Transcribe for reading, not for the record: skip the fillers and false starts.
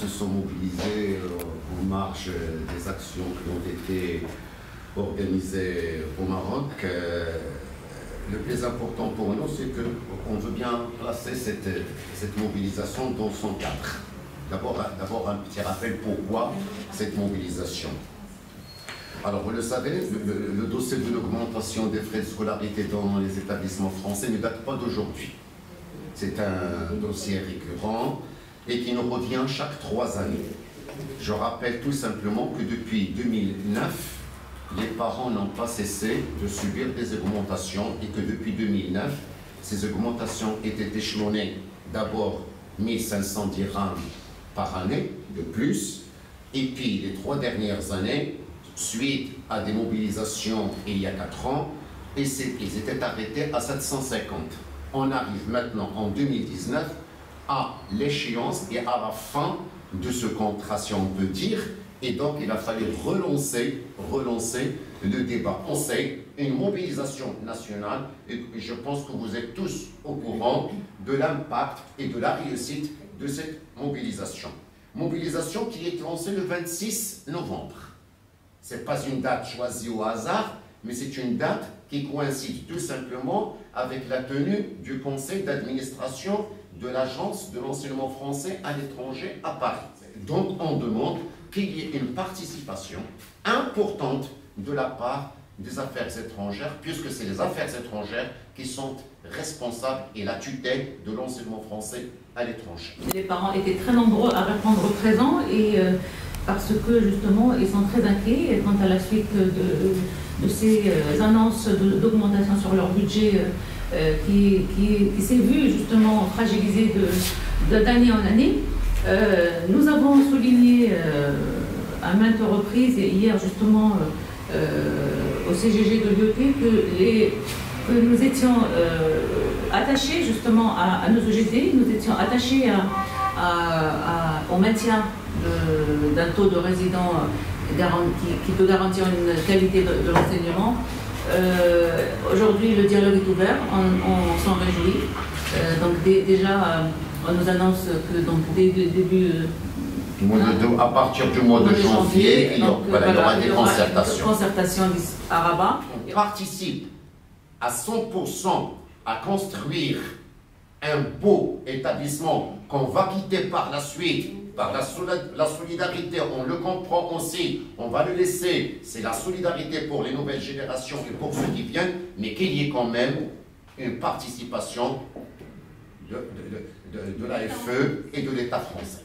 se sont mobilisés en marge des actions qui ont été organisées au Maroc. Le plus important pour nous, c'est qu'on veut bien placer cette mobilisation dans son cadre. D'abord un petit rappel, pourquoi cette mobilisation? Alors, vous le savez, le dossier de l'augmentation des frais de scolarité dans les établissements français ne date pas d'aujourd'hui. C'est un dossier récurrent et qui nous revient chaque 3 années. Je rappelle tout simplement que depuis 2009, les parents n'ont pas cessé de subir des augmentations et que depuis 2009, ces augmentations étaient échelonnées d'abord 1500 dirhams par année de plus, et puis les 3 dernières années, suite à des mobilisations il y a 4 ans, et ils étaient arrêtés à 750. On arrive maintenant en 2019 à l'échéance et à la fin de ce contrat, si on peut dire, et donc il a fallu relancer le débat. On sait, une mobilisation nationale, et je pense que vous êtes tous au courant de l'impact et de la réussite de cette mobilisation. Mobilisation qui est lancée le 26 novembre. Ce n'est pas une date choisie au hasard, mais c'est une date qui coïncide tout simplement avec la tenue du conseil d'administration de l'Agence de l'enseignement français à l'étranger à Paris. Donc on demande qu'il y ait une participation importante de la part des affaires étrangères, puisque c'est les affaires étrangères qui sont responsables et la tutelle de l'enseignement français à l'étranger. Les parents étaient très nombreux à répondre présent et parce que justement ils sont très inquiets quant à la suite de ces annonces d'augmentation sur leur budget qui s'est vu justement fragilisé d'année en année. Nous avons souligné à maintes reprises et hier justement au CGG de l'IEP que nous étions attachés justement à nos EGD, nous étions attachés au maintien d'un taux de résidents qui peut garantir une qualité de l'enseignement. Aujourd'hui, le dialogue est ouvert, on s'en réjouit. Donc déjà, on nous annonce que donc, dès le début... à partir du mois de janvier, il y aura des concertations. Concertations à Rabat. On participe à 100% à construire un beau établissement qu'on va quitter par la suite, par la solidarité, on le comprend aussi, on va le laisser, c'est la solidarité pour les nouvelles générations et pour ceux qui viennent, mais qu'il y ait quand même une participation de l'AFE et de l'État français.